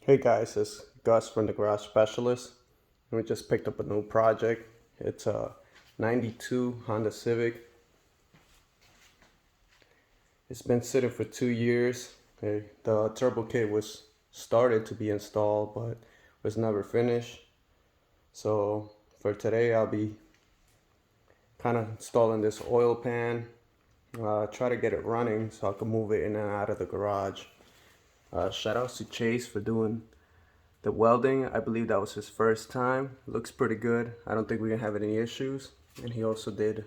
Hey guys, it's Gus from the Garage Specialist. We just picked up a new project. It's a 92 Honda Civic. It's been sitting for 2 years. The turbo kit was started to be installed but was never finished. So for today I'll be kind of installing this oil pan. Try to get it running so I can move it in and out of the garage. Shout out to Chase for doing the welding. I believe that was his first time. Looks pretty good. I don't think we're gonna have any issues. And he also did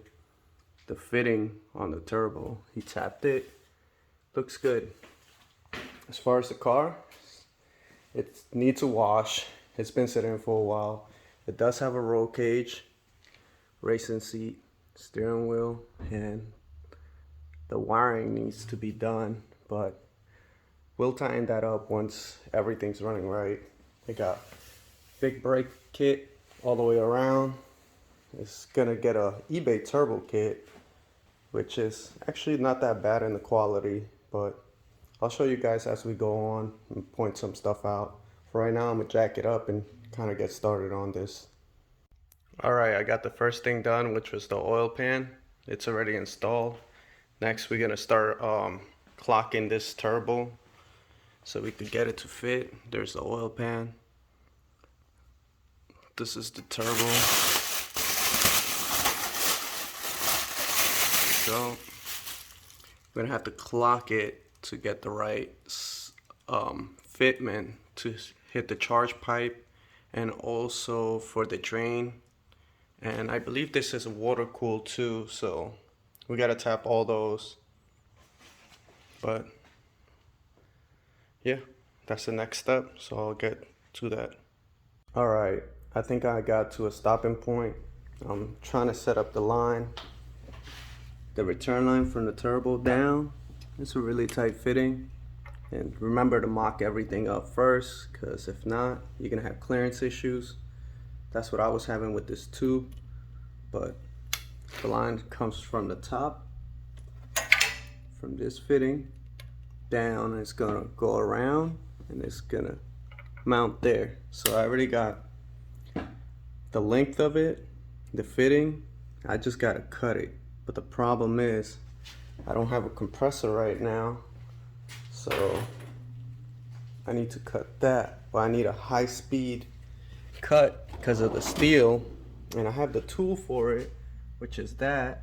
the fitting on the turbo. He tapped it. Looks good. As far as the car, it needs a wash. It's been sitting for a while. It does have a roll cage, racing seat, steering wheel, and the wiring needs to be done, but we'll tighten that up once everything's running right. They got big brake kit all the way around. It's gonna get a eBay turbo kit, which is actually not that bad in the quality, but I'll show you guys as we go on and point some stuff out. For right now, I'm gonna jack it up and kind of get started on this. All right, I got the first thing done, which was the oil pan. It's already installed. Next, we're gonna start clocking this turbo so we could get it to fit. There's the oil pan. This is the turbo. So we're gonna have to clock it to get the right fitment to hit the charge pipe and also for the drain. And I believe this is water cooled too, so we gotta tap all those. But yeah, that's the next step, so I'll get to that. All right, I think I got to a stopping point. I'm trying to set up the line, the return line from the turbo down. It's a really tight fitting, and remember to mock everything up first, because if not, you're gonna have clearance issues. That's what I was having with this tube, but the line comes from the top, from this fitting down, and it's gonna go around and it's gonna mount there. So I already got the length of it, the fitting. I just gotta cut it, but the problem is I don't have a compressor right now, so I need to cut that. But I need a high-speed cut because of the steel, and I have the tool for it, which is that,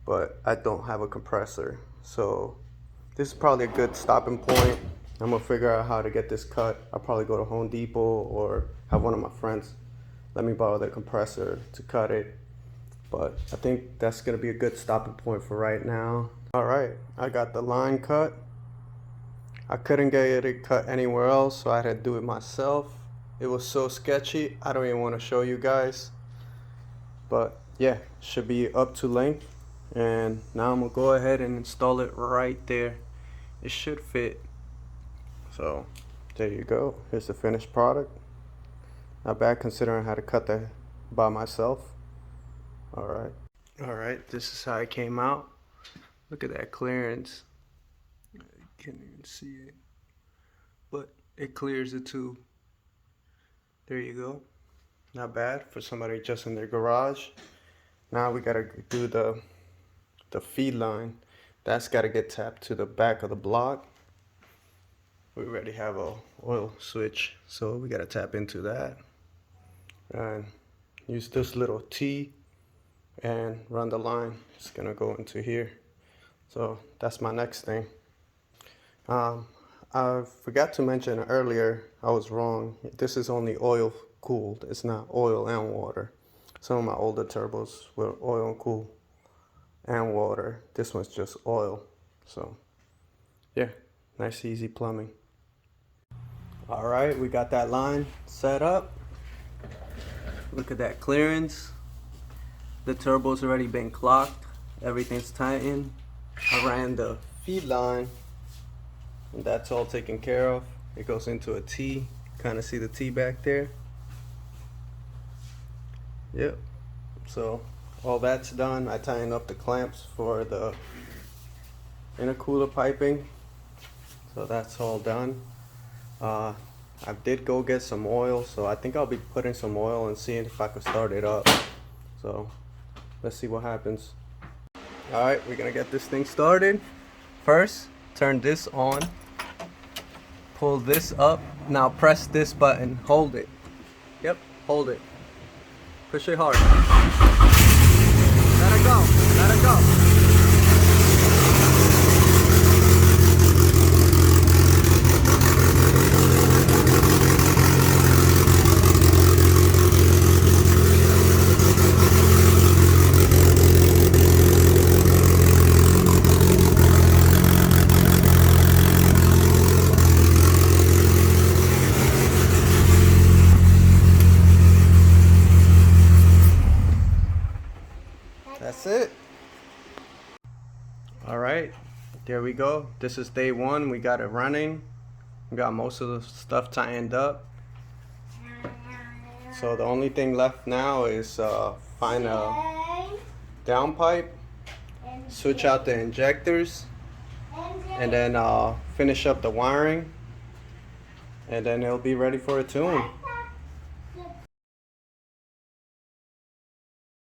but I don't have a compressor. So this is probably a good stopping point. I'm gonna figure out how to get this cut. I'll probably go to Home Depot or have one of my friends let me borrow the compressor to cut it. But I think that's gonna be a good stopping point for right now. All right, I got the line cut. I couldn't get it cut anywhere else, so I had to do it myself. It was so sketchy, I don't even want to show you guys. But yeah, should be up to length. And now I'm gonna go ahead and install it right there. It should fit. So there you go. Here's the finished product. Not bad considering I had to cut that by myself. All right, this is how it came out. Look at that clearance. You can't even see it, but it clears the tube. There you go. Not bad for somebody just in their garage. Now we gotta do the feed line. That's gotta get tapped to the back of the block. We already have a oil switch, so we gotta tap into that and use this little T and run the line. It's gonna go into here. So that's my next thing. I forgot to mention earlier, I was wrong. This is only oil cooled. It's not oil and water. Some of my older turbos were oil and cool and water. This one's just oil. So yeah, nice easy plumbing. All right, we got that line set up. Look at that clearance. The turbo's already been clocked. Everything's tightened. I ran the feed line, and that's all taken care of. It goes into a T. Kind of see the T back there. Yep. So all that's done. I tightened up the clamps for the intercooler piping. So that's all done. I did go get some oil, so I think I'll be putting some oil and seeing if I could start it up. So let's see what happens. All right, we're gonna get this thing started. First, turn this on, pull this up. Now press this button, hold it. Yep, hold it. Push it hard. Let it go, let it go. That's it. All right, there we go. This is day one. We got it running. We got most of the stuff tightened up. So the only thing left now is find a downpipe, switch out the injectors, and then finish up the wiring, and then it'll be ready for a tune.